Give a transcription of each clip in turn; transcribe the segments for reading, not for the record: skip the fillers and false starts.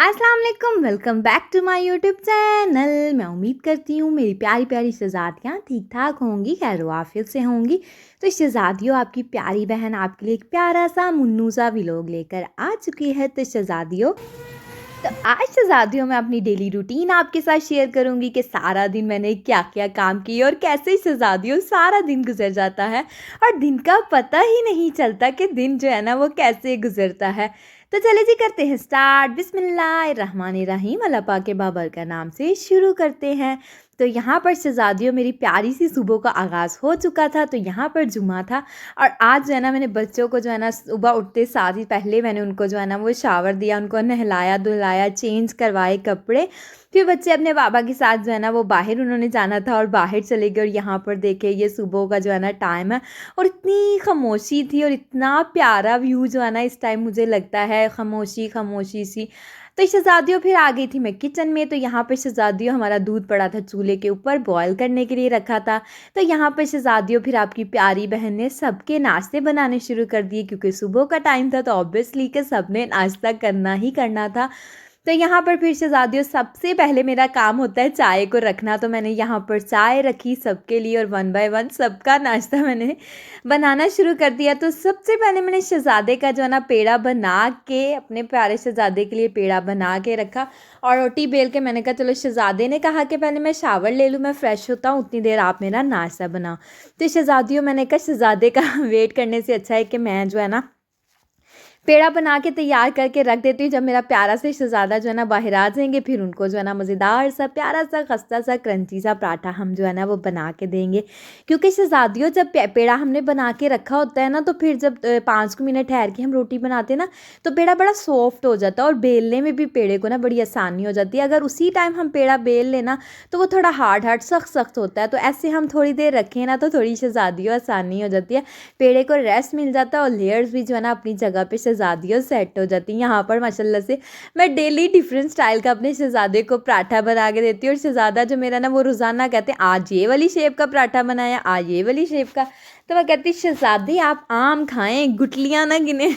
अस्सलाम वालेकुम, welcome back to my YouTube channel. मैं उम्मीद करती हूँ मेरी प्यारी प्यारी शहज़ादियाँ ठीक ठाक होंगी, खैर आफियत से होंगी। तो शहज़ादियों, आपकी प्यारी बहन आपके लिए एक प्यारा सा मुन्नू सा व्लॉग लेकर आ चुकी है। तो शहज़ादियों, तो आज शहज़ादियों मैं अपनी डेली रूटीन आपके साथ शेयर करूँगी कि सारा दिन मैंने क्या क्या काम किए और कैसे शहज़ादियों सारा दिन गुजर जाता है और दिन का पता ही नहीं चलता कि दिन जो है ना वो कैसे गुजरता है। तो चले जी, करते हैं स्टार्ट। बिस्मिल्लाहिर्रहमानिर्रहीम, अल्लाह पाक के बाबर का नाम से शुरू करते हैं। तो यहाँ पर शहज़ादियों मेरी प्यारी सी सुबह का आगाज़ हो चुका था। तो यहाँ पर जुम्मा था और आज जो है ना मैंने बच्चों को जो है ना सुबह उठते साथ ही पहले मैंने उनको जो है ना वो शावर दिया, उनको नहलाया धुलाया, चेंज करवाए कपड़े। फिर बच्चे अपने बाबा के साथ जो है ना वो बाहर उन्होंने जाना था और बाहर चले गए। और यहाँ पर देखे ये सुबह का जो है ना टाइम है और इतनी खामोशी थी और इतना प्यारा व्यू जो है ना इस टाइम मुझे लगता है, खामोशी खामोशी सी। तो शहज़ादियों फिर आ गई थी मैं किचन में। तो यहाँ पर शहज़ादियों हमारा दूध पड़ा था चूल्हे के ऊपर बॉयल करने के लिए रखा था। तो यहाँ पर शहज़ादियों फिर आपकी प्यारी बहन ने सबके नाश्ते बनाने शुरू कर दिए, क्योंकि सुबह का टाइम था तो ऑब्वियसली कि सबने नाश्ता करना ही करना था। तो यहाँ पर फिर शहज़ादियों सबसे पहले मेरा काम होता है चाय को रखना। तो मैंने यहाँ पर चाय रखी सबके लिए और वन बाय वन सबका नाश्ता मैंने बनाना शुरू कर दिया। तो सबसे पहले मैंने शहज़ादे का जो है ना पेड़ा बना के, अपने प्यारे शहज़ादे के लिए पेड़ा बना के रखा और रोटी बेल के मैंने कहा चलो, शहज़ादे ने कहा कि पहले मैं शावर ले लूँ, मैं फ़्रेश होता हूँ, उतनी देर आप मेरा नाश्ता बनाओ। तो शहज़ादियों मैंने कहा शहज़ादे का वेट करने से अच्छा है कि मैं जो है ना पेड़ा बना के तैयार करके रख देती हूँ। जब मेरा प्यारा सा शहज़ादा जो है ना बाहर आ जाएंगे फिर उनको जो है ना मज़ेदार सा प्यारा सा खस्ता सा क्रंची सा पराठा हम जो है ना वो बना के देंगे। क्योंकि शहज़ादियों जब पेड़ा हमने बना के रखा होता है ना तो फिर जब 5 मिनट ठहर के हम रोटी बनाते हैं ना तो पेड़ा बड़ा सॉफ्ट हो जाता है और बेलने में भी पेड़े को ना बड़ी आसानी हो जाती है। अगर उसी टाइम हम पेड़ा बेल लेना तो वो थोड़ा हार्ड हार्ड सख्त सख्त होता है। तो ऐसे हम थोड़ी देर रखें ना तो थोड़ी शहज़ादियों आसानी हो जाती है, पेड़े को रेस्ट मिल जाता है और लेयर्स भी जो है ना अपनी जगह पे शहज़ादियों सेट हो जाती हैं। यहाँ पर माशाल्लाह से मैं डेली डिफरेंट स्टाइल का अपने शहज़ादे को पराठा बना के देती हूँ और शहज़ादा जो मेरा ना वो रोज़ाना कहते हैं आज ये वाली शेप का पराठा बनाया, आज ये वाली शेप का। तो मैं कहती शहज़ादी आप आम खाएं, गुठलियाँ ना गिने।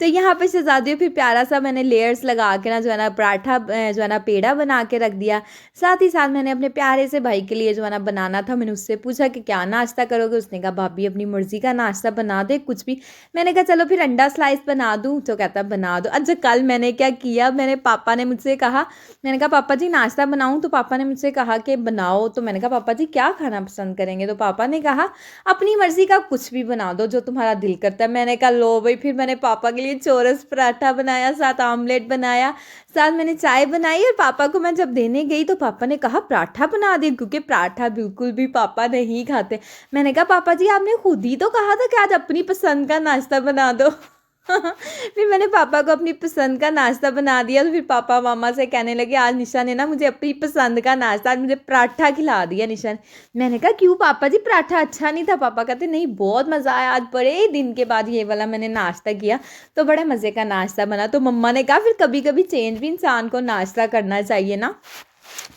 तो यहाँ पे शहज़ादियों फिर प्यारा सा मैंने लेयर्स लगा के ना जो है ना पराठा जो है ना पेड़ा बना के रख दिया। साथ ही साथ मैंने अपने प्यारे से भाई के लिए जो है ना बनाना था। मैंने उससे पूछा कि क्या नाश्ता करोगे, उसने कहा भाभी अपनी मर्ज़ी का नाश्ता बना दे कुछ भी। मैंने कहा चलो फिर अंडा स्लाइस बना दूँ, तो कहता बना दो। अच्छा कल मैंने क्या किया, मैंने पापा ने मुझसे कहा, मैंने कहा पापा जी नाश्ता बनाऊँ, तो पापा ने मुझसे कहा कि बनाओ। तो मैंने कहा पापा जी क्या खाना पसंद करेंगे, तो पापा ने कहा अपनी मर्ज़ी का कुछ भी बना दो जो तुम्हारा दिल करता है। मैंने कहा लो भाई, फिर मैंने पापा के लिए चोरस पराठा बनाया, साथ आमलेट बनाया, साथ मैंने चाय बनाई। और पापा को मैं जब देने गई तो पापा ने कहा पराठा बना दे, क्योंकि पराठा बिल्कुल भी पापा नहीं खाते। मैंने कहा पापा जी आपने खुद ही तो कहा था कि आज अपनी पसंद का नाश्ता बना दो। फिर मैंने पापा को अपनी पसंद का नाश्ता बना दिया। तो फिर पापा मामा से कहने लगे आज निशा ने ना मुझे अपनी पसंद का नाश्ता, आज मुझे पराठा खिला दिया निशा ने। मैंने कहा क्यों पापा जी, पराठा अच्छा नहीं था? पापा कहते नहीं बहुत मज़ा आया, आज बड़े दिन के बाद ये वाला मैंने नाश्ता किया तो बड़ा मज़े का नाश्ता बना। तो मम्मा ने कहा फिर कभी कभी चेंज भी इंसान को नाश्ता करना चाहिए ना।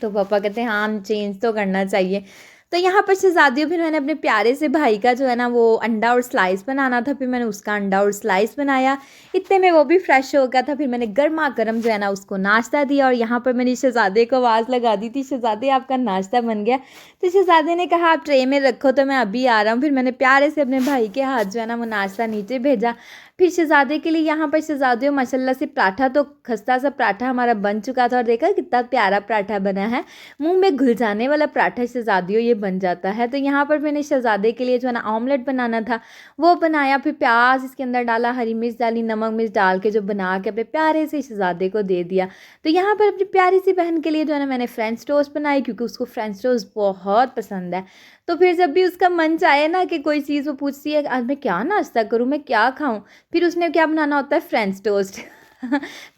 तो पापा कहते हैं हाँ चेंज तो करना चाहिए। तो यहाँ पर शहज़ादियों फिर मैंने अपने प्यारे से भाई का जो है ना वो अंडा और स्लाइस बनाना था, फिर मैंने उसका अंडा और स्लाइस बनाया। इतने में वो भी फ्रेश हो गया था। फिर मैंने गर्मा गर्म जो है ना उसको नाश्ता दिया और यहाँ पर मैंने शहज़ादे को आवाज़ लगा दी थी शहज़ादे आपका नाश्ता बन गया। तो शहज़ादे ने कहा आप ट्रे में रखो तो मैं अभी आ रहा हूँ। फिर मैंने प्यारे से अपने भाई के हाथ जो है ना वो नाश्ता नीचे भेजा। फिर शहज़ादे के लिए यहाँ पर शहज़ादियों माशाल्लाह से पराठा, तो खस्ता सा पराठा हमारा बन चुका था और देखा कितना प्यारा पराठा बना है, मुंह में घुल जाने वाला पराठा शहज़ादियों ये बन जाता है। तो यहाँ पर मैंने शहज़ादे के लिए जो है ना ऑमलेट बनाना था वो बनाया, फिर प्याज इसके अंदर डाला, हरी मिर्च डाली, नमक मिर्च डाल के जो बना के अपने प्यारे से शहज़ादे को दे दिया। तो यहाँ पर अपनी प्यारी सी बहन के लिए जो है ना मैंने फ्रेंच टोस्ट बनाई, क्योंकि उसको फ्रेंच टोस्ट बहुत पसंद है। तो फिर जब भी उसका मन चाहे ना कि कोई चीज़ वो पूछती है आज मैं क्या नाश्ता करूँ, मैं क्या खाऊँ, फिर उसने क्या बनाना होता है फ्रेंच टोस्ट।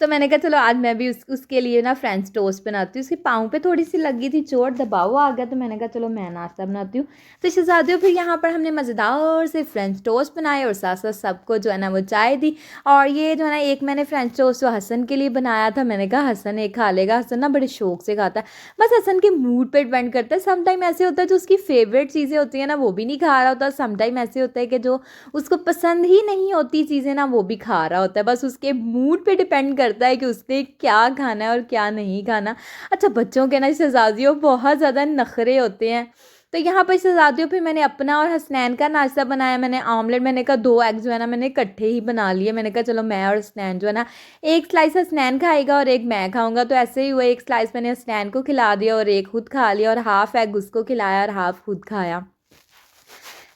तो मैंने कहा चलो आज मैं भी उसके लिए ना फ्रेंच टोस्ट बनाती हूँ। उसके पाँव पे थोड़ी सी लगी थी चोट, दबाव आ गया, तो मैंने कहा चलो मैं नाश्ता बनाती हूँ। तो शहज़ादियों फिर यहाँ पर हमने मज़ेदार से फ्रेंच टोस्ट बनाए और साथ साथ सबको जो है ना वो चाय दी। और ये जो है ना एक मैंने फ्रेंच टोस्ट जो हसन के लिए बनाया था, मैंने कहा हसन एक खा लेगा, हसन ना बड़े शौक से खाता है। बस हसन के मूड पे डिपेंड करता है, समटाइम ऐसे होता है जो उसकी फेवरेट चीज़ें होती हैं ना वो भी नहीं खा रहा होता, समटाइम ऐसे होता है कि जो उसको पसंद ही नहीं होती चीज़ें ना वो भी खा रहा होता है, बस उसके मूड पे डिपेंड करता है कि उसने क्या खाना है और क्या नहीं खाना। अच्छा, बच्चों के ना शहज़ादियों बहुत ज़्यादा नखरे होते हैं। तो यहाँ पर शहज़ादियों फिर मैंने अपना और हसनैन का नाश्ता बनाया। मैंने ऑमलेट, मैंने कहा 2 एग जो है ना मैंने इकट्ठे ही बना लिए। मैंने कहा चलो मैं और हसनैन जो है ना, एक स्लाइस हसनैन खाएगा और एक मैं खाऊंगा। तो ऐसे ही हुआ, एक स्लाइस मैंने हसनैन को खिला दिया और एक खुद खा लिया, और हाफ़ एग उसको खिलाया और हाफ़ खुद खाया।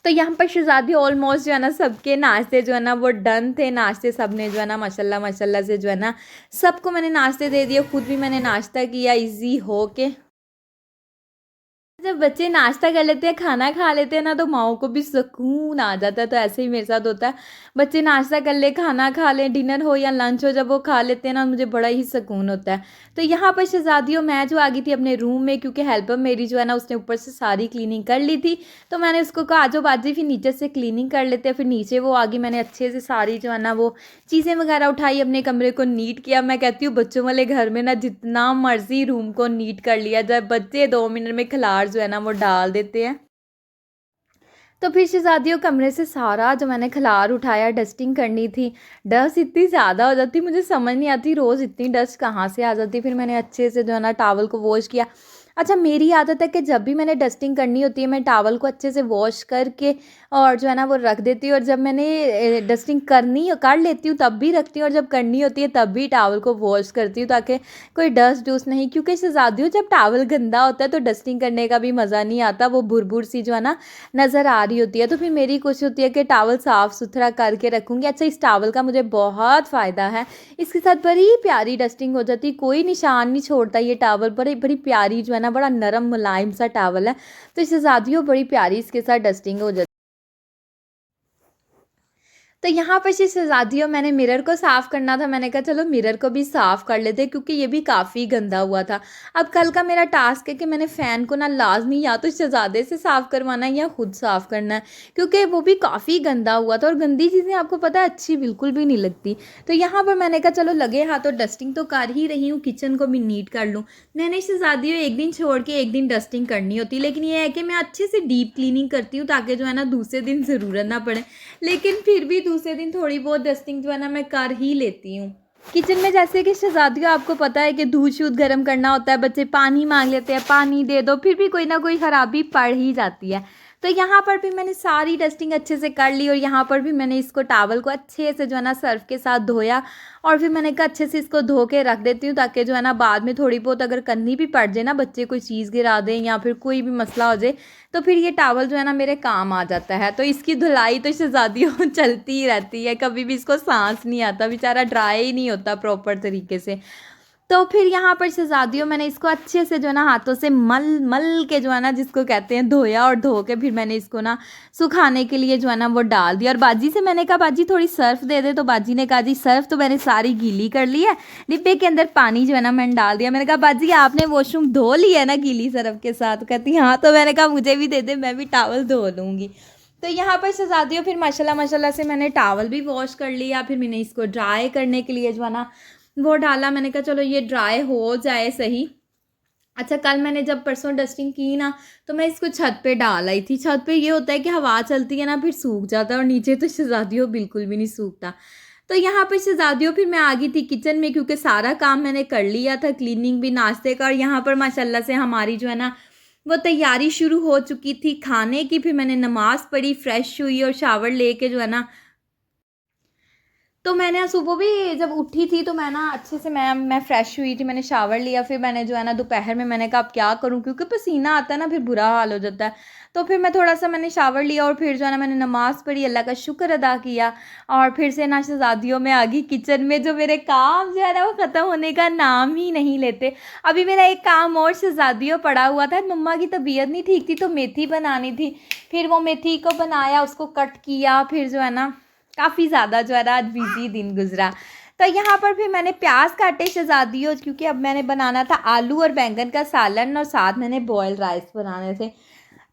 तो यहाँ पर शहज़ादी ऑलमोस्ट जो है ना सबके नाश्ते जो है ना वो डन थे। नाश्ते सब ने जो है ना माशाल्लाह माशाल्लाह से जो है ना सबको मैंने नाश्ते दे दिए, खुद भी मैंने नाश्ता किया इजी हो के। जब बच्चे नाश्ता कर लेते हैं, खाना खा लेते हैं ना, तो माँओं को भी सुकून आ जाता है। तो ऐसे ही मेरे साथ होता है, बच्चे नाश्ता कर ले, खाना खा लें, डिनर हो या लंच हो, जब वो खा लेते हैं ना मुझे बड़ा ही सुकून होता है। तो यहाँ पर शहज़ादियों मैं जो आ गई थी अपने रूम में, क्योंकि हेल्पर मेरी जो है ना उसने ऊपर से सारी क्लीनिंग कर ली थी। तो मैंने उसको कहा आजो बाजी फिर नीचे से क्लीनिंग कर लेते हैं। फिर नीचे वो आ गई, मैंने अच्छे से सारी जो है ना वो चीज़ें वगैरह उठाई, अपने कमरे को नीट किया। मैं कहती हूँ बच्चों वाले घर में ना जितना मर्जी रूम को नीट कर लिया जाए, बच्चे 2 मिनट में खिलाड़ जो है ना वो डाल देते हैं। तो फिर शहज़ादियों कमरे से सारा जो मैंने खिलार उठाया, डस्टिंग करनी थी। डस्ट इतनी ज़्यादा हो जाती, मुझे समझ नहीं आती रोज़ इतनी डस्ट कहाँ से आ जाती। फिर मैंने अच्छे से जो है ना टॉवल को वॉश किया। अच्छा, मेरी आदत है कि जब भी मैंने डस्टिंग करनी होती है मैं टॉवल को अच्छे से वॉश करके और जो है ना वो रख देती हूँ, और जब मैंने डस्टिंग करनी कर लेती हूँ तब भी रखती हूँ, और जब करनी होती है तब भी टॉवल को वॉश करती हूँ, ताकि कोई डस्ट डूस्ट नहीं। क्योंकि शहज़ादियों जब टॉवल गंदा होता है तो डस्टिंग करने का भी मज़ा नहीं आता, वो बुर सी जो है ना नज़र आ रही होती है। तो फिर मेरी कोशिश होती है कि टॉवल साफ़ सुथरा करके रखूँगी। अच्छा, इस टॉवल का मुझे बहुत फ़ायदा है, इसके साथ बड़ी प्यारी डस्टिंग हो जाती, कोई निशान नहीं छोड़ता ये टॉवल। बड़ी बड़ी प्यारी जो है ना, बड़ा नरम मुलायम सा टॉवल है। तो इससे शहज़ादियों बड़ी प्यारी इसके साथ डस्टिंग हो जाती। तो यहाँ पर से शहज़ादियों मैंने मिरर को साफ़ करना था, मैंने कहा चलो मिरर को भी साफ़ कर लेते हैं, क्योंकि ये भी काफ़ी गंदा हुआ था। अब कल का मेरा टास्क है कि मैंने फ़ैन को ना लाज़मी या तो शहज़ादे से साफ़ करवाना है या खुद साफ़ करना है, क्योंकि वो भी काफ़ी गंदा हुआ था, और गंदी चीज़ें आपको पता है अच्छी बिल्कुल भी नहीं लगती। तो यहाँ पर मैंने कहा चलो लगे हाथों डस्टिंग तो कर ही रही हूँ, किचन को भी नीट कर लूँ। मैंने शहज़ादियों एक दिन छोड़ के एक दिन डस्टिंग करनी होती, लेकिन ये है कि मैं अच्छे से डीप क्लीनिंग करती हूँ, ताकि जो है ना दूसरे दिन ज़रूरत ना पड़े। लेकिन फिर भी दूसरे दिन थोड़ी बहुत डस्टिंग जो है ना मैं कर ही लेती हूँ। किचन में जैसे कि शहज़ादियों आपको पता है कि दूध शूध गर्म करना होता है, बच्चे पानी मांग लेते हैं, पानी दे दो, फिर भी कोई ना कोई खराबी पड़ ही जाती है। तो यहाँ पर भी मैंने सारी डस्टिंग अच्छे से कर ली, और यहाँ पर भी मैंने इसको टॉवल को अच्छे से जो है ना सर्फ के साथ धोया, और फिर मैंने कहा अच्छे से इसको धो के रख देती हूँ, ताकि जो है ना बाद में थोड़ी बहुत अगर करनी भी पड़ जाए ना, बच्चे कोई चीज़ गिरा दें या फिर कोई भी मसला हो जाए, तो फिर ये टॉवल जो है ना मेरे काम आ जाता है। तो इसकी धुलाई तो शहज़ादियों चलती ही रहती है, कभी भी इसको सांस नहीं आता, बेचारा ड्राई ही नहीं होता प्रॉपर तरीके से। तो फिर यहाँ पर शहज़ादियों मैंने इसको अच्छे से जो है ना हाथों से मल मल के जो है ना जिसको कहते हैं धोया, और धो के फिर मैंने इसको ना सुखाने के लिए जो है ना वो डाल दिया। और बाजी से मैंने कहा बाजी थोड़ी सर्फ दे दे, तो बाजी ने कहा जी सर्फ तो मैंने सारी गीली कर ली है, डिब्बे के अंदर पानी जो है ना मैंने डाल दिया। मैंने कहा बाजी आपने वॉशरूम धो लिया है ना गीली सर्फ के साथ? कहती हाँ। तो मैंने कहा मुझे भी दे दे, मैं भी टॉवल धो लूँगी। तो यहाँ पर शहज़ादियों फिर माशाल्लाह माशाल्लाह से मैंने टॉवल भी वॉश कर लिया, फिर मैंने इसको ड्राई करने के लिए जो है ना वो डाला। मैंने कहा चलो ये ड्राई हो जाए सही। अच्छा, कल मैंने जब परसों डस्टिंग की ना, तो मैं इसको छत पे डाल आई थी। छत पे ये होता है कि हवा चलती है ना फिर सूख जाता है, और नीचे तो शहज़ादियों बिल्कुल भी नहीं सूखता। तो यहाँ पर शहज़ादियों फिर मैं आ गई थी किचन में, क्योंकि सारा काम मैंने कर लिया था, क्लीनिंग भी, नाश्ते का। और यहाँ पर माशाल्लाह से हमारी जो है ना वो तैयारी शुरू हो चुकी थी खाने की। फिर मैंने नमाज़ पढ़ी, फ्रेश हुई, और शावर लेके जो है ना, तो मैंने सुबह भी जब उठी थी तो मैं ना अच्छे से मैं फ़्रेश हुई थी, मैंने शावर लिया। फिर मैंने जो है ना दोपहर में मैंने कहा अब क्या करूं, क्योंकि पसीना आता है ना फिर बुरा हाल हो जाता है। तो फिर मैं थोड़ा सा मैंने शावर लिया, और फिर जो है ना मैंने नमाज़ पढ़ी, अल्लाह का शुक्र अदा किया, और फिर से ना शहज़ादियों में आ गई किचन में। जो मेरे काम जो है ना वो ख़त्म होने का नाम ही नहीं लेते। अभी मेरा एक काम और शहज़ादियों पड़ा हुआ था, मम्मा की तबीयत नहीं ठीक थी तो मेथी बनानी थी। फिर वो मेथी को बनाया, उसको कट किया, फिर जो है ना काफ़ी ज़्यादा जो है ना आज बिजी दिन गुजरा। तो यहाँ पर फिर मैंने प्याज काटे शहज़ादियों, क्योंकि अब मैंने बनाना था आलू और बैंगन का सालन, और साथ मैंने बॉयल राइस बनाने थे।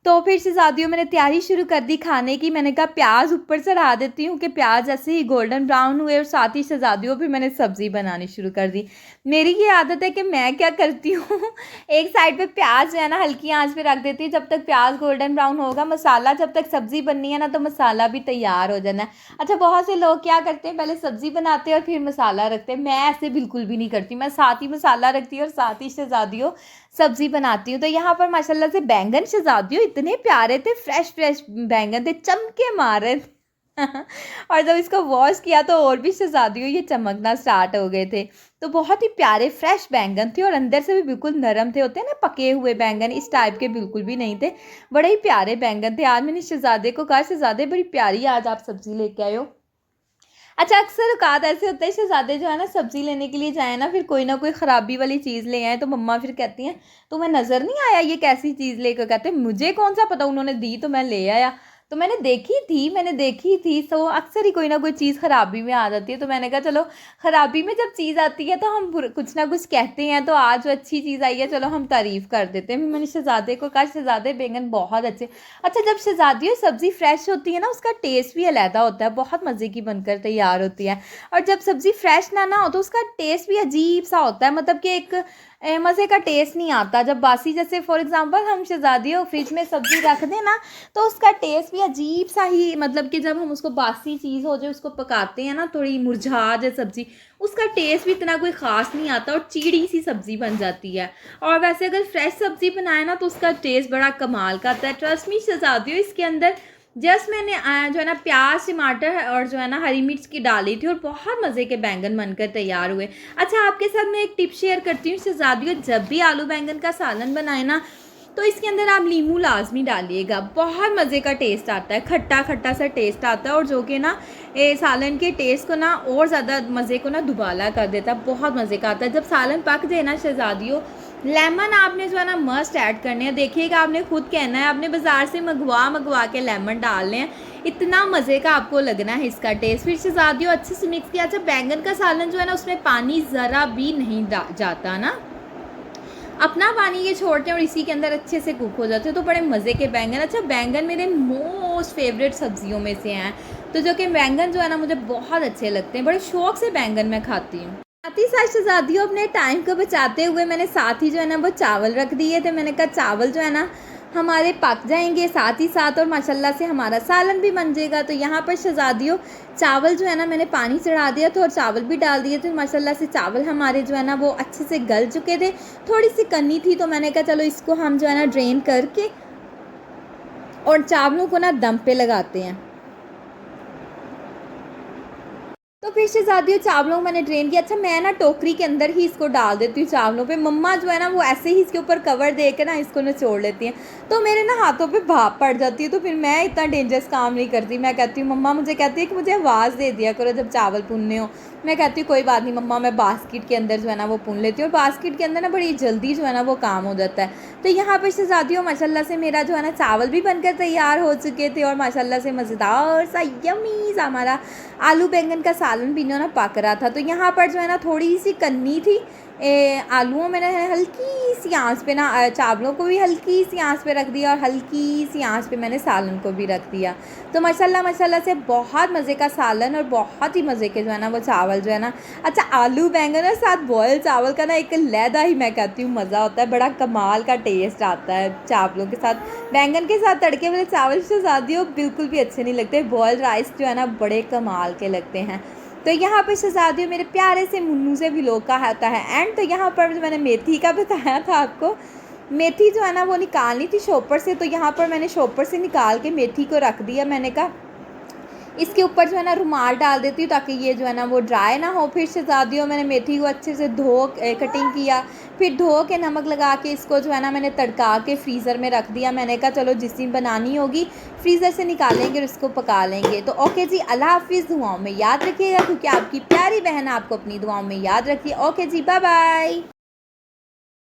तो फिर शहज़ादियों मैंने तैयारी शुरू कर दी खाने की। मैंने कहा प्याज ऊपर चढ़ा देती हूँ कि प्याज ऐसे ही गोल्डन ब्राउन हुए, और साथ ही शहज़ादियों फिर मैंने सब्ज़ी बनानी शुरू कर दी। मेरी ये आदत है कि मैं क्या करती हूँ एक साइड पे प्याज जो है ना हल्की आंच पे रख देती हूँ, जब तक प्याज गोल्डन ब्राउन होगा, मसाला जब तक सब्ज़ी बननी है ना तो मसाला भी तैयार हो जाना है। अच्छा, बहुत से लोग क्या करते हैं, पहले सब्ज़ी बनाते हैं और फिर मसाला रखते हैं। मैं ऐसे बिल्कुल भी नहीं करती, मैं साथ ही मसाला रखती हूँ और साथ ही शहज़ादियों सब्ज़ी बनाती हूँ। तो यहाँ पर माशाल्लाह से बैंगन शहज़ादियों इतने प्यारे थे, फ्रेश बैंगन थे, चमके मार रहे थे और जब इसको वॉश किया तो और भी शहज़ादियों ये चमकना स्टार्ट हो गए थे। तो बहुत ही प्यारे फ्रेश बैंगन थे और अंदर से भी बिल्कुल नरम थे, होते हैं ना पके हुए बैंगन, इस टाइप के बिल्कुल भी नहीं थे। बड़े ही प्यारे बैंगन थे। आज मैंने शहज़ादे को कहा, शहज़ादे बड़ी प्यारी आज आप सब्ज़ी लेके आए हो। अच्छा, अक्सर औकात ऐसे होते हैं शहज़ादे जो है ना सब्ज़ी लेने के लिए जाएँ ना, फिर कोई ना कोई ख़राबी वाली चीज़ ले आएँ, तो मम्मा फिर कहती हैं तुम्हें नज़र नहीं आया ये कैसी चीज़ लेकर? कहते हैं मुझे कौन सा पता, उन्होंने दी तो मैं ले आया। तो मैंने देखी थी तो अक्सर ही कोई ना कोई चीज़ ख़राबी में आ जाती है। तो मैंने कहा चलो, ख़राबी में जब चीज़ आती है तो हम कुछ ना कुछ कहते हैं, तो आज जो अच्छी चीज़ आई है चलो हम तारीफ़ कर देते हैं। मैंने शहज़ादे को कहा, शहज़ादे बैंगन बहुत अच्छे। अच्छा, जब शहज़ादियों सब्ज़ी फ्रेश होती है ना उसका टेस्ट भी अलहदा होता है, बहुत मज़े की बनकर तैयार होती है। और जब सब्ज़ी फ्रेश ना हो तो उसका टेस्ट भी अजीब सा होता है, मतलब कि एक मज़े का टेस्ट नहीं आता। जब बासी, जैसे फॉर एग्ज़ाम्पल हम शहज़ादियों फ्रिज में सब्ज़ी रख दें ना तो उसका टेस्ट भी अजीब सा ही, मतलब कि जब हम उसको बासी चीज़ हो जाए उसको पकाते हैं ना, थोड़ी मुरझा जाए सब्ज़ी, उसका टेस्ट भी इतना कोई ख़ास नहीं आता और चीड़ी सी सब्ज़ी बन जाती है। और वैसे अगर फ्रेश सब्ज़ी बनाए ना तो उसका टेस्ट बड़ा कमाल का आता है। ट्रस्ट मी शहज़ादियों, इसके अंदर जस्ट मैंने जो है ना प्याज, टमाटर और जो है ना हरी मिर्च की डाली थी और बहुत मज़े के बैंगन बनकर तैयार हुए। अच्छा, आपके साथ मैं एक टिप शेयर करती हूँ शहज़ादियों, जब भी आलू बैंगन का सालन बनाए ना तो इसके अंदर आप नींबू लाजमी डालिएगा, बहुत मज़े का टेस्ट आता है, खट्टा खट्टा सा टेस्ट आता है और जो कि ना सालन के टेस्ट को ना और ज़्यादा मज़े को ना दुबाला कर देता है, बहुत मज़े का आता है। जब सालन पक जाए ना शहज़ादियों, लेमन आपने जो है ना मस्ट ऐड करने हैं। देखिएगा, आपने खुद कहना है, आपने बाज़ार से मंगवा के लेमन डालने हैं, इतना मज़े का आपको लगना है इसका टेस्ट। फिर शहज़ादियों अच्छे से मिक्स किया। अच्छा, बैंगन का सालन जो है ना उसमें पानी ज़रा भी नहीं जाता ना, अपना पानी ये छोड़ते हैं और इसी के अंदर अच्छे से कुक हो जाते हैं, तो बड़े मज़े के बैंगन। अच्छा, बैंगन मेरे मोस्ट फेवरेट सब्जियों में से हैं, तो जो कि बैंगन जो है ना मुझे बहुत अच्छे लगते हैं, बड़े शौक़ से बैंगन मैं खाती हूँ। साथ ही साथ शहज़ादियों अपने टाइम को बचाते हुए मैंने साथ ही जो है ना वो चावल रख दिए थे। मैंने कहा चावल जो है ना हमारे पक जाएंगे साथ ही साथ और माशाल्लाह से हमारा सालन भी बन जाएगा। तो यहाँ पर शहज़ादियों चावल जो है ना मैंने पानी चढ़ा दिया था और चावल भी डाल दिए थे। माशाल्लाह से चावल हमारे जो है ना वो अच्छे से गल चुके थे, थोड़ी सी कन्नी थी, तो मैंने कहा चलो इसको हम जो है ना ड्रेन करके और चावलों को ना दम पे लगाते हैं। तो फिर शहज़ादियों चावलों को मैंने ड्रेन किया। अच्छा, मैं ना टोकरी के अंदर ही इसको डाल देती हूँ चावलों पे। मम्मा जो है ना वो ऐसे ही इसके ऊपर कवर दे के ना इसको निचोड़ लेती हैं, तो मेरे ना हाथों पे भाप पड़ जाती है। तो फिर मैं इतना डेंजरस काम नहीं करती। मैं कहती हूँ, मम्मा मुझे कहती है कि मुझे आवाज़ दे दिया करो जब चावल भुनने हो। मैं कहती हूँ कोई बात नहीं मम्मा, मैं बास्केट के अंदर जो है ना वो भून लेती हूँ, और बास्केट के अंदर ना बड़ी जल्दी जो है ना वो काम हो जाता है। तो यहाँ पर शहज़ादियों माशाल्लाह से मेरा जो है ना चावल भी बनकर तैयार हो चुके थे और माशाल्लाह से मज़ेदार सा यम्मी सा हमारा आलू बैंगन का सालन भी ना पक रहा था। तो यहाँ पर जो है ना थोड़ी सी कन्नी थी आलूओं में, हल्की सी आंच पे ना चावलों को भी हल्की सी आंच पे रख दिया और हल्की सी आंच पे मैंने सालन को भी रख दिया। तो माशाल्लाह माशाल्लाह से बहुत मज़े का सालन और बहुत ही मज़े के जो है ना वो चावल जो है ना। अच्छा, आलू बैंगन और साथ बॉयल चावल का ना एक लहदा ही मैं कहती हूँ मज़ा होता है, बड़ा कमाल का टेस्ट आता है चावलों के साथ। बैंगन के साथ तड़के वाले चावल शहज़ादियों बिल्कुल भी अच्छे नहीं लगते, बॉयल राइस जो है ना बड़े कमाल के लगते हैं। तो यहाँ पर शहज़ादियों मेरे प्यारे से मुन्नू से व्लॉग का आता है एंड। तो यहाँ पर मैंने मेथी का बताया था आपको, मेथी जो है ना वो निकालनी थी शॉपर से, तो यहाँ पर मैंने शॉपर से निकाल के मेथी को रख दिया। मैंने कहा इसके ऊपर जो है ना रुमाल डाल देती हूँ ताकि ये जो है ना वो ड्राई ना हो। फिर शहज़ादियों मैंने मेथी को अच्छे से धो कटिंग किया, फिर धो के नमक लगा के इसको जो है ना मैंने तड़का के फ्रीज़र में रख दिया। मैंने कहा चलो जिस दिन बनानी होगी फ्रीज़र से निकालेंगे और इसको पका लेंगे। तो ओके जी, अल्लाह हाफिज़, दुआओं में याद रखिएगा क्योंकि आपकी प्यारी बहन आपको अपनी दुआओं में याद रखिए। ओके जी, बाय बाय।